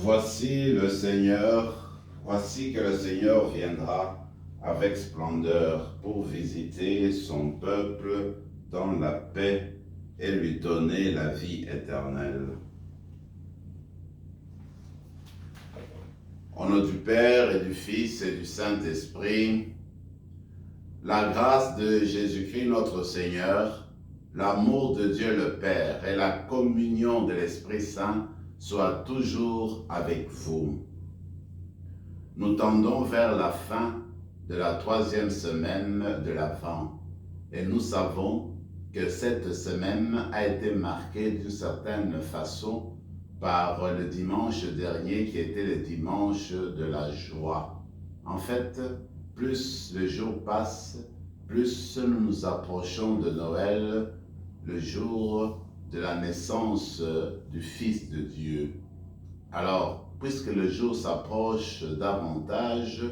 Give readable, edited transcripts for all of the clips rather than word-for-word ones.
Voici que le Seigneur viendra avec splendeur pour visiter son peuple dans la paix et lui donner la vie éternelle. Au nom du Père et du Fils et du Saint-Esprit, la grâce de Jésus-Christ notre Seigneur, l'amour de Dieu le Père et la communion de l'Esprit Saint soient toujours avec vous. Nous tendons vers la fin de la 3e semaine de l'Avent et nous savons que cette semaine a été marquée d'une certaine façon par le dimanche dernier qui était le dimanche de la joie. En fait, plus les jours passent, plus nous nous approchons de Noël, le jour de la naissance du Fils de Dieu. Alors, puisque le jour s'approche davantage,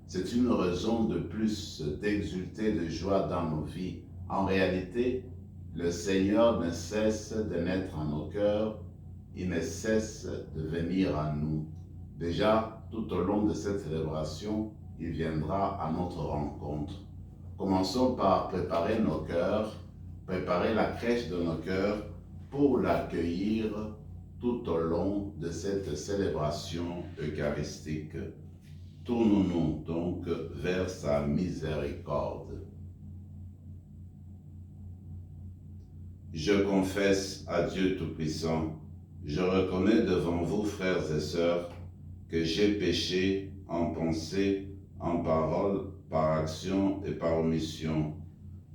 c'est une raison de plus d'exulter de joie dans nos vies. En réalité, le Seigneur ne cesse de naître en nos cœurs, il ne cesse de venir à nous. Déjà, tout au long de cette célébration, il viendra à notre rencontre. Commençons par préparer nos cœurs, préparer la crèche de nos cœurs pour l'accueillir tout au long de cette célébration eucharistique. Tournons-nous donc vers sa miséricorde. Je confesse à Dieu Tout-Puissant, je reconnais devant vous, frères et sœurs, que j'ai péché en pensée, en parole, par action et par omission.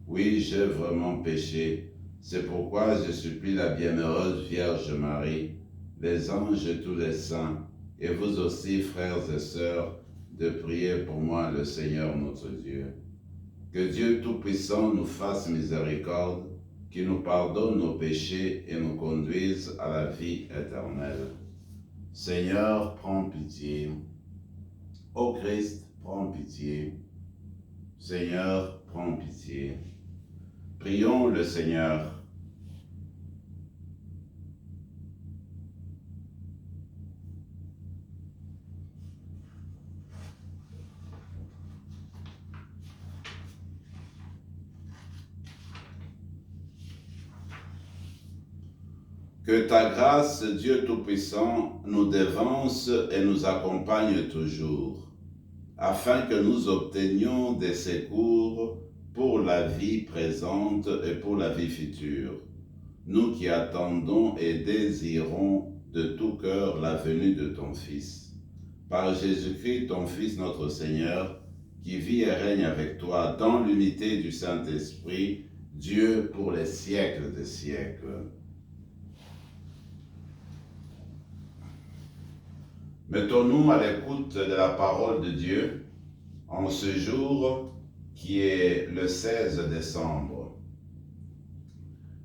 Oui, j'ai vraiment péché. C'est pourquoi je supplie la bienheureuse Vierge Marie, les anges et tous les saints, et vous aussi, frères et sœurs, de prier pour moi le Seigneur notre Dieu. Que Dieu Tout-Puissant nous fasse miséricorde, qu'il nous pardonne nos péchés et nous conduise à la vie éternelle. Seigneur, prends pitié. Ô Christ, prends pitié. Seigneur, prends pitié. Prions le Seigneur. Que ta grâce, Dieu Tout-Puissant, nous dévance et nous accompagne toujours, afin que nous obtenions des secours pour la vie présente et pour la vie future, nous qui attendons et désirons de tout cœur la venue de ton Fils. Par Jésus-Christ, ton Fils, notre Seigneur, qui vit et règne avec toi dans l'unité du Saint-Esprit, Dieu pour les siècles des siècles. Mettons-nous à l'écoute de la parole de Dieu en ce jour qui est le 16 décembre.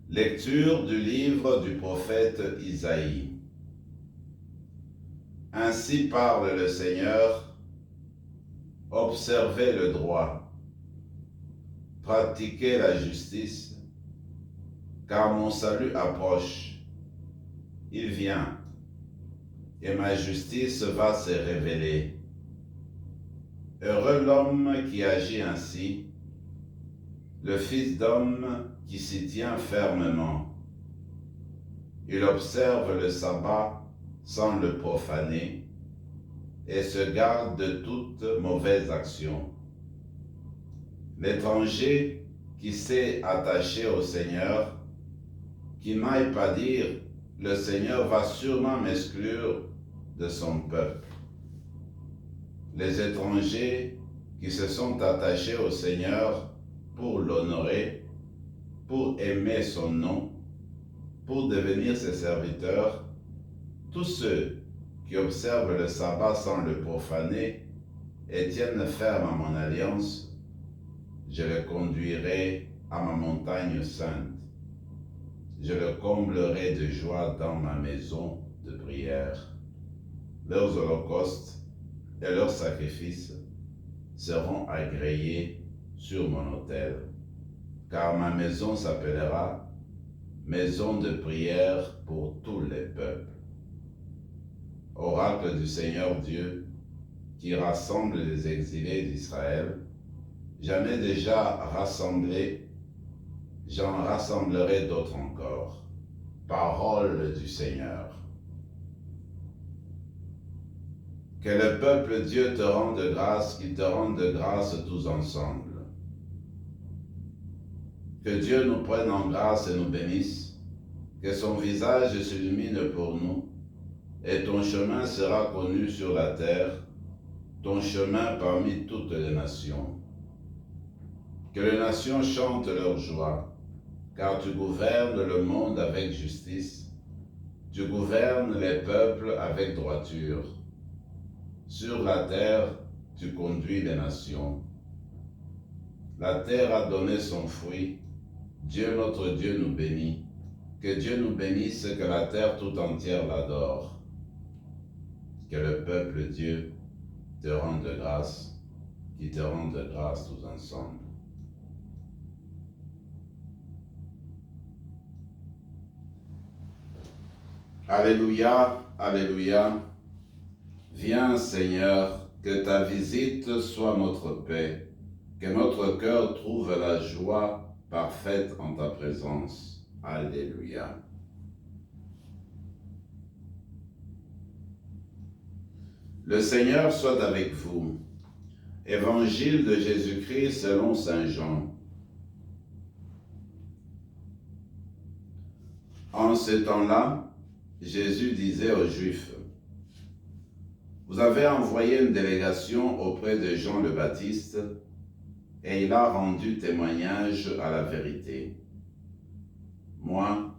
Lecture du livre du prophète Isaïe. Ainsi parle le Seigneur, observez le droit, pratiquez la justice, car mon salut approche, il vient. Et ma justice va se révéler. Heureux l'homme qui agit ainsi, le Fils d'homme qui s'y tient fermement. Il observe le sabbat sans le profaner et se garde de toute mauvaise action. L'étranger qui s'est attaché au Seigneur, qui n'aille pas dire « Le Seigneur va sûrement m'exclure de son peuple ». Les étrangers qui se sont attachés au Seigneur pour l'honorer, pour aimer son nom, pour devenir ses serviteurs, tous ceux qui observent le sabbat sans le profaner et tiennent ferme à mon alliance, je les conduirai à ma montagne sainte. Je le comblerai de joie dans ma maison de prière. Leurs holocaustes et leurs sacrifices seront agréés sur mon autel, car ma maison s'appellera maison de prière pour tous les peuples. oracle du Seigneur Dieu, qui rassemble les exilés d'Israël, j'en ai déjà rassemblé, j'en rassemblerai d'autres encore. Parole du Seigneur. Que le peuple Dieu te rende grâce, qu'il te rende grâce tous ensemble. Que Dieu nous prenne en grâce et nous bénisse, que son visage s'illumine pour nous, et ton chemin sera connu sur la terre, ton chemin parmi toutes les nations. Que les nations chantent leur joie, car tu gouvernes le monde avec justice, tu gouvernes les peuples avec droiture. Sur la terre, tu conduis les nations. La terre a donné son fruit, Dieu notre Dieu nous bénit. Que Dieu nous bénisse, que la terre tout entière l'adore. Que le peuple Dieu te rende grâce, qui te rende grâce tous ensemble. Alléluia, alléluia. Viens Seigneur, que ta visite soit notre paix, que notre cœur trouve la joie parfaite en ta présence. Alléluia. Le Seigneur soit avec vous. Évangile de Jésus-Christ selon saint Jean. En ce temps-là, Jésus disait aux Juifs: vous avez envoyé une délégation auprès de Jean le Baptiste, et il a rendu témoignage à la vérité. Moi,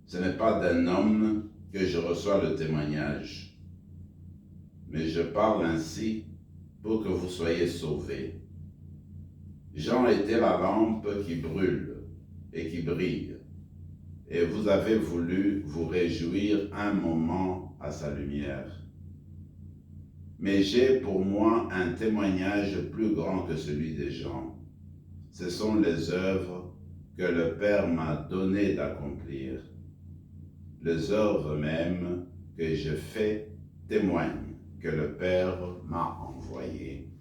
ce n'est pas d'un homme que je reçois le témoignage, mais je parle ainsi pour que vous soyez sauvés. Jean était la lampe qui brûle et qui brille, et vous avez voulu vous réjouir un moment à sa lumière. Mais j'ai pour moi un témoignage plus grand que celui des gens. Ce sont les œuvres que le Père m'a donné d'accomplir. Les œuvres mêmes que je fais témoignent que le Père m'a envoyé.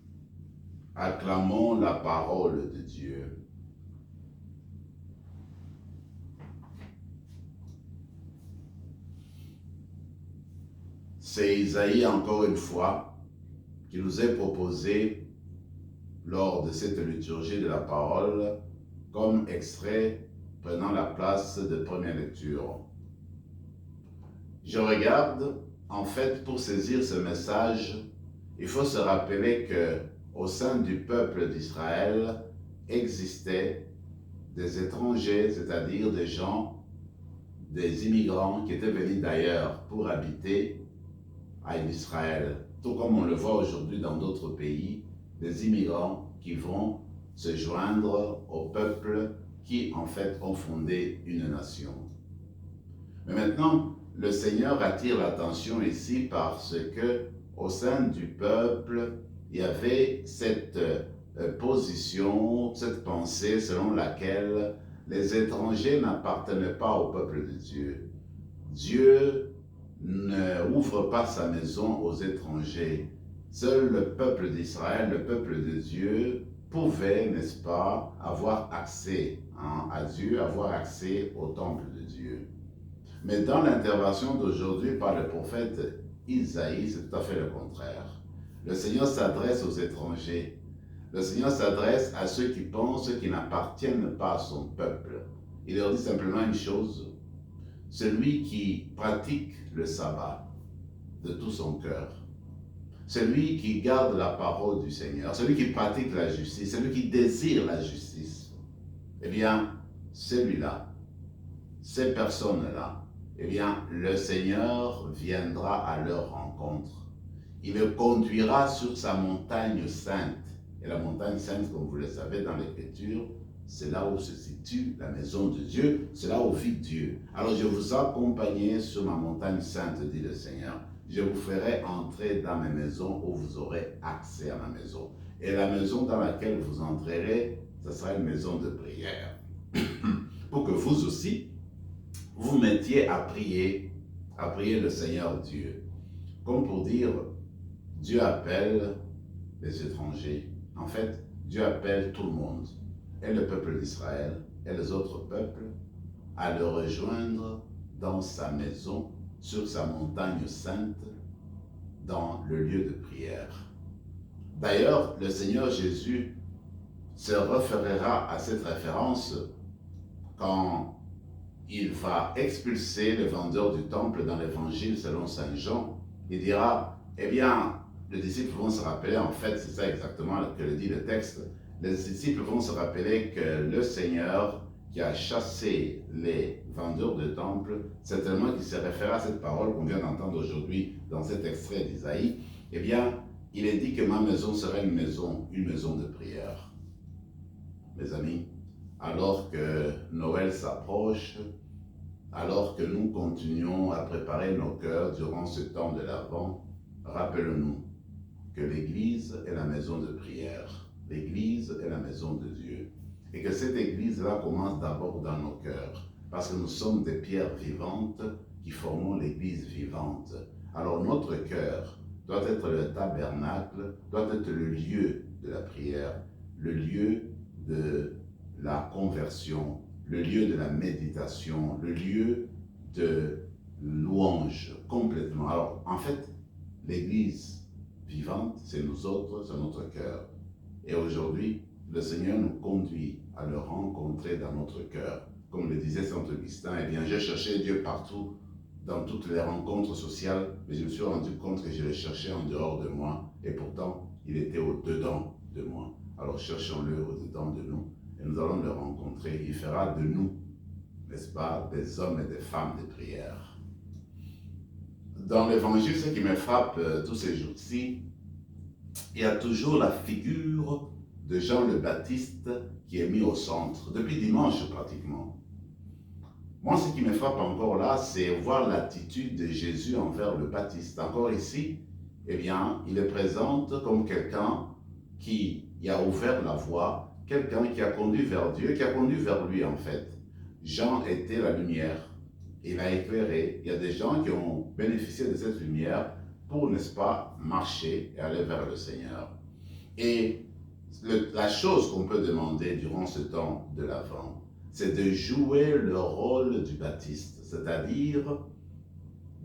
Acclamons la parole de Dieu. C'est Isaïe, encore une fois, qui nous est proposé lors de cette liturgie de la parole comme extrait prenant la place de première lecture. Je regarde, en fait, pour saisir ce message, il faut se rappeler que au sein du peuple d'Israël existaient des étrangers, c'est-à-dire des gens, des immigrants qui étaient venus d'ailleurs pour habiter à Israël. Tout comme on le voit aujourd'hui dans d'autres pays, des immigrants qui vont se joindre au peuple qui en fait ont fondé une nation. Mais maintenant, le Seigneur attire l'attention ici parce que au sein du peuple, il y avait cette position, cette pensée selon laquelle les étrangers n'appartenaient pas au peuple de Dieu. Dieu n'ouvre pas sa maison aux étrangers. Seul le peuple d'Israël, le peuple de Dieu, pouvait, n'est-ce pas, avoir accès à Dieu, avoir accès au temple de Dieu. Mais dans l'intervention d'aujourd'hui par le prophète Isaïe, c'est tout à fait le contraire. Le Seigneur s'adresse aux étrangers. Le Seigneur s'adresse à ceux qui pensent qu'ils n'appartiennent pas à son peuple. Il leur dit simplement une chose: celui qui pratique le sabbat de tout son cœur, celui qui garde la parole du Seigneur, celui qui pratique la justice, celui qui désire la justice, eh bien, celui-là, ces personnes-là, eh bien, le Seigneur viendra à leur rencontre. Il le conduira sur sa montagne sainte. Et la montagne sainte, comme vous le savez dans l'Écriture, c'est là où se situe la maison de Dieu, c'est là où vit Dieu. Alors je vous accompagnerai sur ma montagne sainte, dit le Seigneur. Je vous ferai entrer dans mes maisons où vous aurez accès à ma maison. Et la maison dans laquelle vous entrerez, ce sera une maison de prière. Pour que vous aussi, vous mettiez à prier le Seigneur Dieu. comme pour dire, Dieu appelle les étrangers. En fait, Dieu appelle tout le monde, et le peuple d'Israël, et les autres peuples, à le rejoindre dans sa maison, sur sa montagne sainte, dans le lieu de prière. D'ailleurs, le Seigneur Jésus se référera à cette référence quand il va expulser le vendeur du temple dans l'évangile selon Saint Jean. Il dira, eh bien, les disciples vont se rappeler, en fait, c'est ça exactement que le dit le texte, les disciples vont se rappeler que le Seigneur qui a chassé les vendeurs de temple, certainement qu'il se réfère à cette parole qu'on vient d'entendre aujourd'hui dans cet extrait d'Isaïe, eh bien, il est dit que ma maison sera une maison de prière. Mes amis, alors que Noël s'approche, alors que nous continuons à préparer nos cœurs durant ce temps de l'Avent, rappelons-nous que l'Église est la maison de prière. L'Église est la maison de Dieu. Et que cette Église-là commence d'abord dans nos cœurs, parce que nous sommes des pierres vivantes qui formons l'Église vivante. Alors notre cœur doit être le tabernacle, doit être le lieu de la prière, le lieu de la conversion, le lieu de la méditation, le lieu de louange complètement. Alors, en fait, l'Église vivante, c'est nous autres, c'est notre cœur. Et aujourd'hui, le Seigneur nous conduit à le rencontrer dans notre cœur. Comme le disait Saint Augustin, eh bien, j'ai cherché Dieu partout, dans toutes les rencontres sociales, mais je me suis rendu compte que je le cherchais en dehors de moi, et pourtant, il était au-dedans de moi. Alors cherchons-le au-dedans de nous, et nous allons le rencontrer. Il fera de nous, n'est-ce pas, des hommes et des femmes de prière. Dans l'Évangile, ce qui me frappe tous ces jours-ci, il y a toujours la figure de Jean le Baptiste qui est mis au centre, depuis dimanche pratiquement. Moi, ce qui me frappe encore là, c'est voir l'attitude de Jésus envers le Baptiste. Encore ici, eh bien, il le présente comme quelqu'un qui a ouvert la voie, quelqu'un qui a conduit vers Dieu, qui a conduit vers lui en fait. Jean était la lumière, il a éclairé. Il y a des gens qui ont bénéficié de cette lumière pour, n'est-ce pas, marcher et aller vers le Seigneur. Et la chose qu'on peut demander durant ce temps de l'Avent, c'est de jouer le rôle du Baptiste, c'est-à-dire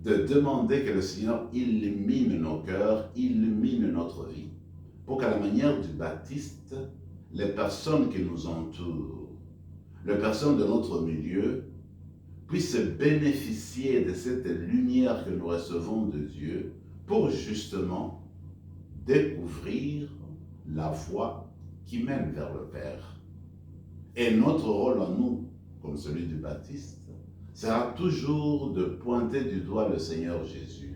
de demander que le Seigneur illumine nos cœurs, illumine notre vie, pour qu'à la manière du Baptiste, les personnes qui nous entourent, les personnes de notre milieu, puissent bénéficier de cette lumière que nous recevons de Dieu pour justement découvrir la voie qui mène vers le Père. Et notre rôle en nous, comme celui du Baptiste, sera toujours de pointer du doigt le Seigneur Jésus.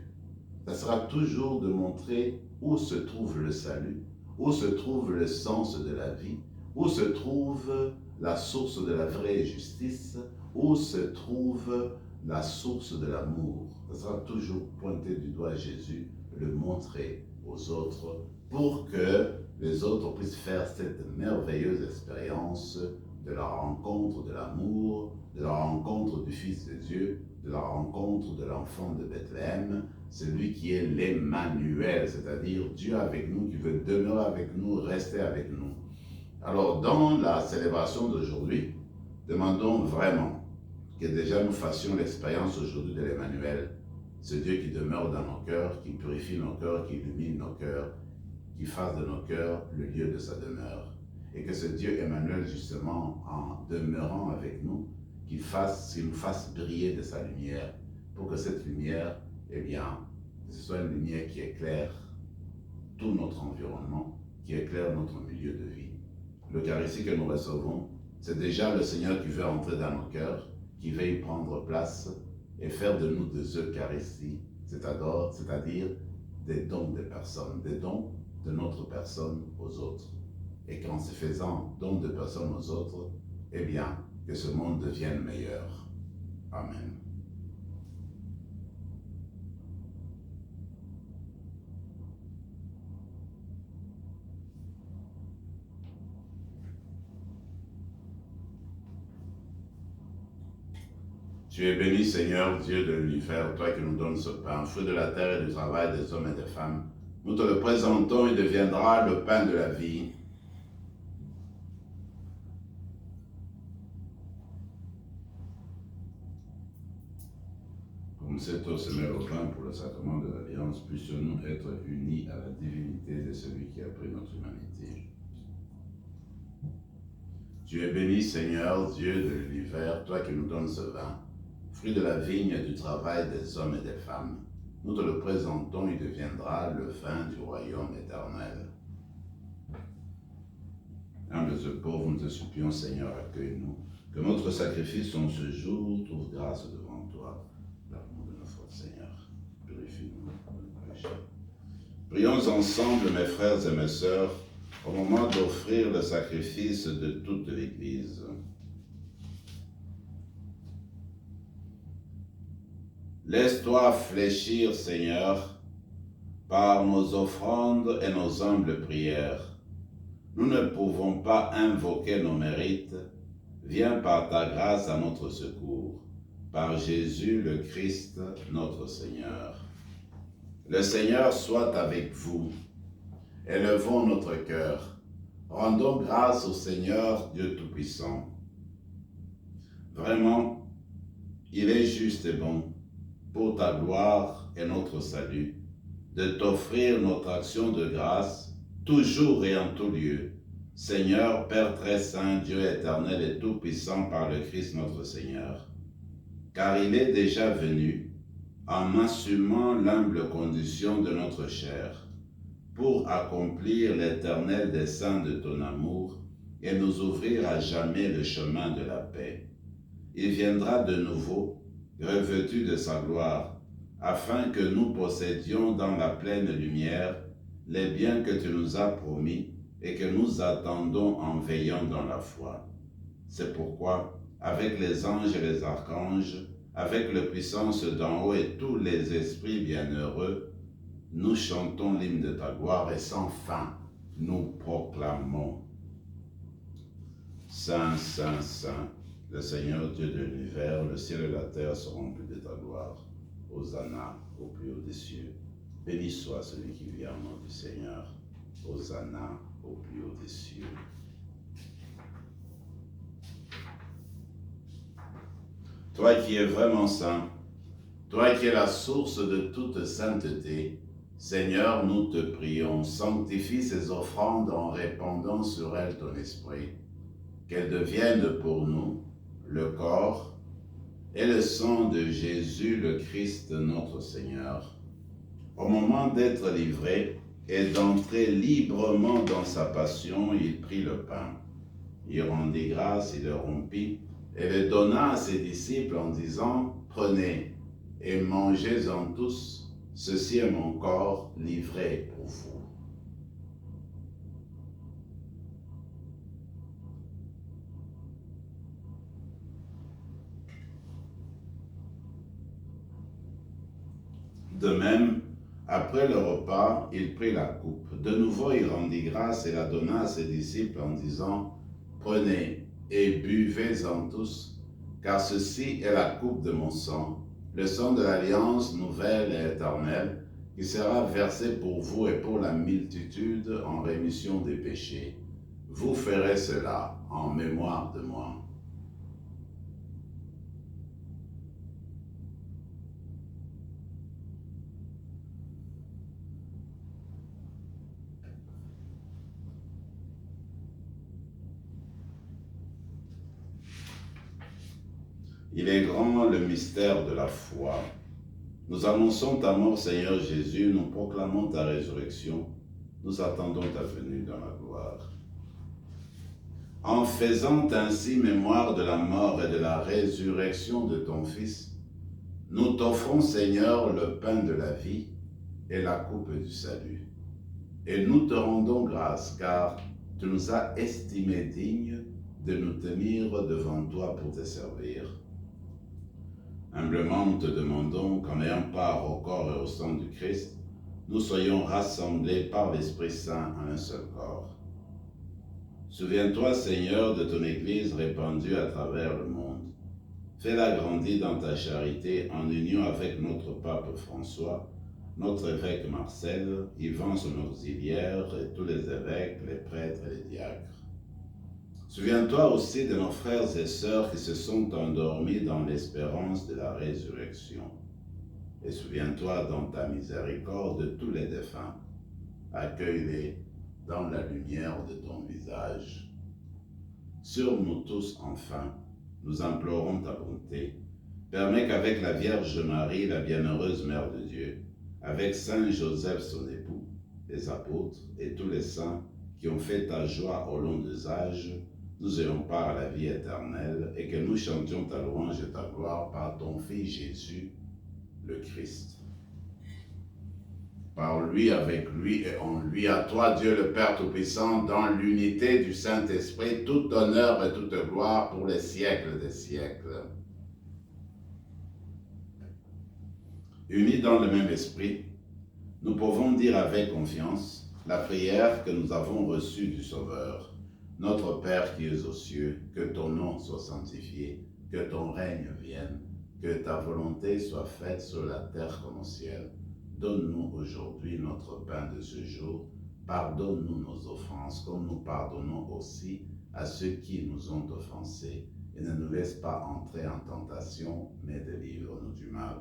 Ça sera toujours de montrer où se trouve le salut, où se trouve le sens de la vie, où se trouve la source de la vraie justice, où se trouve la source de l'amour. Ça sera toujours pointer du doigt Jésus, le montrer aux autres, pour que les autres puissent faire cette merveilleuse expérience de la rencontre de l'amour, de la rencontre du Fils de Dieu, de la rencontre de l'enfant de Bethléem, celui qui est l'Emmanuel, c'est-à-dire Dieu avec nous, qui veut demeurer avec nous, rester avec nous. Alors, dans la célébration d'aujourd'hui, demandons vraiment que déjà nous fassions l'expérience aujourd'hui de l'Emmanuel, ce Dieu qui demeure dans nos cœurs, qui purifie nos cœurs, qui illumine nos cœurs, qui fasse de nos cœurs le lieu de sa demeure. Et que ce Dieu Emmanuel, justement, en demeurant avec nous, qu'il nous fasse briller de sa lumière, pour que cette lumière, eh bien, que ce soit une lumière qui éclaire tout notre environnement, qui éclaire notre milieu de vie. L'Eucharistie que nous recevons, c'est déjà le Seigneur qui veut entrer dans nos cœurs, qui veut y prendre place et faire de nous des Eucharisties, c'est-à-dire des dons des personnes, des dons de notre personne aux autres. Et qu'en se faisant don de personnes aux autres, eh bien, que ce monde devienne meilleur. Amen. Tu es béni, Seigneur, Dieu de l'univers, toi qui nous donnes ce pain, fruit de la terre et du travail des hommes et des femmes. Nous te le présentons, il deviendra le pain de la vie. Comme cette eau se met au pain pour le sacrement de l'Alliance, puissions-nous être unis à la divinité de celui qui a pris notre humanité. Tu es béni, Seigneur, Dieu de l'univers, toi qui nous donnes ce vin, fruit de la vigne et du travail des hommes et des femmes. Nous te le présentons, il deviendra le vin du royaume éternel. Humbles et pauvres, nous te supplions, Seigneur, accueille-nous, que notre sacrifice en ce jour trouve grâce devant toi. L'amour de notre Seigneur, purifie-nous de nos péchés. Prions ensemble, mes frères et mes sœurs, au moment d'offrir le sacrifice de toute l'Église. Laisse-toi fléchir, Seigneur, par nos offrandes et nos humbles prières. Nous ne pouvons pas invoquer nos mérites. Viens par ta grâce à notre secours. Par Jésus le Christ, notre Seigneur. Le Seigneur soit avec vous. Élevons notre cœur. Rendons grâce au Seigneur, Dieu Tout-Puissant. Vraiment, il est juste et bon, pour ta gloire et notre salut, de t'offrir notre action de grâce, toujours et en tout lieu. Seigneur, Père très saint, Dieu éternel et tout-puissant par le Christ notre Seigneur. Car il est déjà venu, en assumant l'humble condition de notre chair, pour accomplir l'éternel dessein de ton amour et nous ouvrir à jamais le chemin de la paix. Il viendra de nouveau, revêtu de sa gloire, afin que nous possédions dans la pleine lumière les biens que tu nous as promis et que nous attendons en veillant dans la foi. C'est pourquoi, avec les anges et les archanges, avec la puissance d'en haut et tous les esprits bienheureux, nous chantons l'hymne de ta gloire et sans fin, nous proclamons. Saint, Saint, Saint, le Seigneur Dieu de l'univers, le ciel et la terre sont remplis de ta gloire. Hosanna au plus haut des cieux. Béni soit celui qui vient au nom du Seigneur. Hosanna au plus haut des cieux. Toi qui es vraiment saint, toi qui es la source de toute sainteté, Seigneur, nous te prions, sanctifie ces offrandes en répandant sur elles ton esprit, qu'elles deviennent pour nous le corps et le sang de Jésus le Christ notre Seigneur. Au moment d'être livré et d'entrer librement dans sa passion, il prit le pain. Il rendit grâce, il le rompit et le donna à ses disciples en disant « Prenez et mangez-en tous, ceci est mon corps livré pour vous. » De même, après le repas, il prit la coupe. De nouveau, il rendit grâce et la donna à ses disciples en disant « Prenez et buvez-en tous, car ceci est la coupe de mon sang, le sang de l'alliance nouvelle et éternelle, qui sera versé pour vous et pour la multitude en rémission des péchés. Vous ferez cela en mémoire de moi. » Il est grand le mystère de la foi. Nous annonçons ta mort, Seigneur Jésus, nous proclamons ta résurrection, nous attendons ta venue dans la gloire. En faisant ainsi mémoire de la mort et de la résurrection de ton Fils, nous t'offrons, Seigneur, le pain de la vie et la coupe du salut. Et nous te rendons grâce, car tu nous as estimés dignes de nous tenir devant toi pour te servir. Humblement, nous te demandons qu'en ayant part au corps et au sang du Christ, nous soyons rassemblés par l'Esprit Saint en un seul corps. Souviens-toi, Seigneur, de ton Église répandue à travers le monde. Fais-la grandir dans ta charité en union avec notre pape François, notre évêque Marcel, Yvan son auxiliaire et tous les évêques, les prêtres et les diacres. Souviens-toi aussi de nos frères et sœurs qui se sont endormis dans l'espérance de la résurrection. Et souviens-toi dans ta miséricorde de tous les défunts. Accueille-les dans la lumière de ton visage. Sur nous tous, enfin, nous implorons ta bonté. Permets qu'avec la Vierge Marie, la bienheureuse Mère de Dieu, avec Saint Joseph son époux, les apôtres et tous les saints qui ont fait ta joie au long des âges, nous ayons part à la vie éternelle et que nous chantions ta louange et ta gloire par ton Fils Jésus, le Christ. Par lui, avec lui et en lui, à toi, Dieu le Père Tout-Puissant, dans l'unité du Saint-Esprit, tout honneur et toute gloire pour les siècles des siècles. Unis dans le même esprit, nous pouvons dire avec confiance la prière que nous avons reçue du Sauveur. Notre Père qui es aux cieux, que ton nom soit sanctifié, que ton règne vienne, que ta volonté soit faite sur la terre comme au ciel. Donne-nous aujourd'hui notre pain de ce jour. Pardonne-nous nos offenses, comme nous pardonnons aussi à ceux qui nous ont offensés. Et ne nous laisse pas entrer en tentation, mais délivre-nous du mal.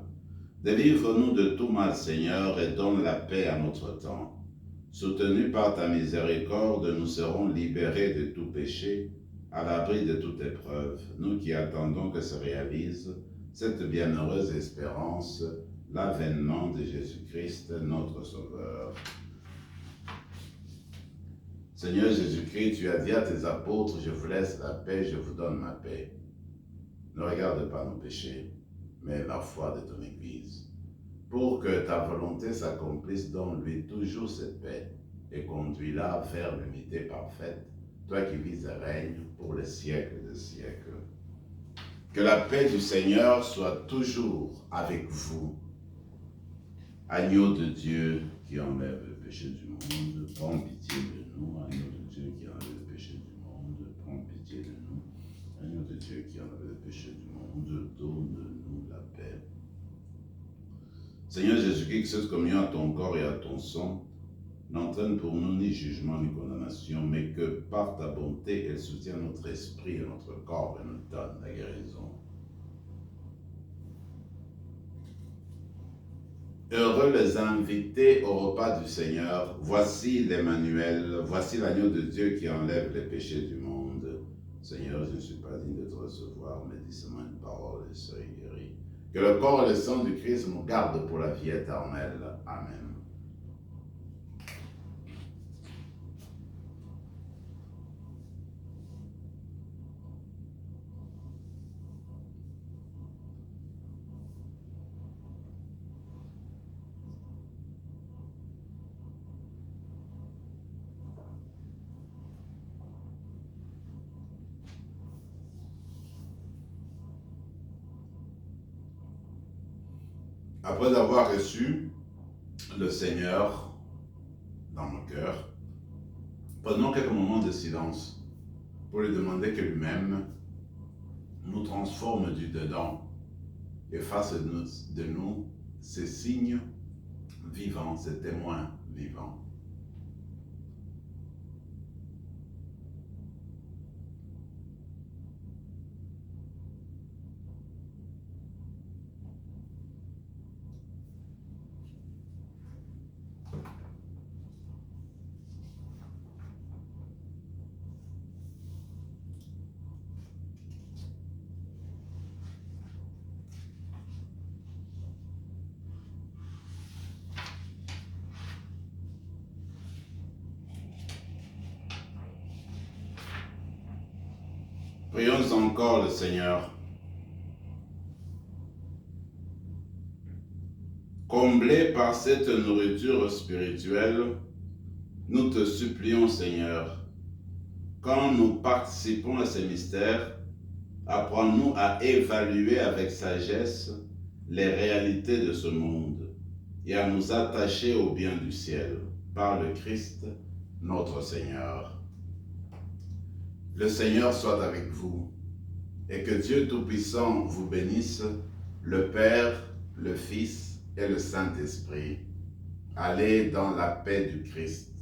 Délivre-nous de tout mal, Seigneur, et donne la paix à notre temps. Soutenus par ta miséricorde, nous serons libérés de tout péché, à l'abri de toute épreuve, nous qui attendons que se réalise cette bienheureuse espérance, l'avènement de Jésus-Christ, notre Sauveur. Seigneur Jésus-Christ, tu as dit à tes apôtres, je vous laisse la paix, je vous donne ma paix. Ne regarde pas nos péchés, mais la foi de ton Église. Pour que ta volonté s'accomplisse, donne-lui toujours cette paix et conduis-la vers l'unité parfaite, toi qui vis et règnes pour les siècles des siècles. Que la paix du Seigneur soit toujours avec vous. Agneau de Dieu qui enlève le péché du monde, prends pitié de nous. Agneau de Dieu qui enlève le péché du monde, prends pitié de nous. Agneau de Dieu qui enlève le péché du monde, donne-nous la paix. Seigneur Jésus-Christ, que cette communion à ton corps et à ton sang n'entraîne pour nous ni jugement ni condamnation, mais que par ta bonté, elle soutienne notre esprit et notre corps et nous donne la guérison. Heureux les invités au repas du Seigneur. Voici l'Emmanuel, voici l'agneau de Dieu qui enlève les péchés du monde. Seigneur, je ne suis pas digne de te recevoir, mais dis seulement une parole et serai guéri. Que le corps et le sang du Christ nous gardent pour la vie éternelle. Amen. Après avoir reçu le Seigneur dans nos cœurs, prenons quelques moments de silence pour lui demander que lui-même nous transforme du dedans et fasse de nous ces signes vivants, ces témoins vivants. Prions encore le Seigneur. Comblés par cette nourriture spirituelle, nous te supplions, Seigneur, quand nous participons à ces mystères, apprends-nous à évaluer avec sagesse les réalités de ce monde et à nous attacher au bien du ciel par le Christ, notre Seigneur. Le Seigneur soit avec vous. et que Dieu Tout-Puissant vous bénisse, le Père, le Fils et le Saint-Esprit. Allez dans la paix du Christ.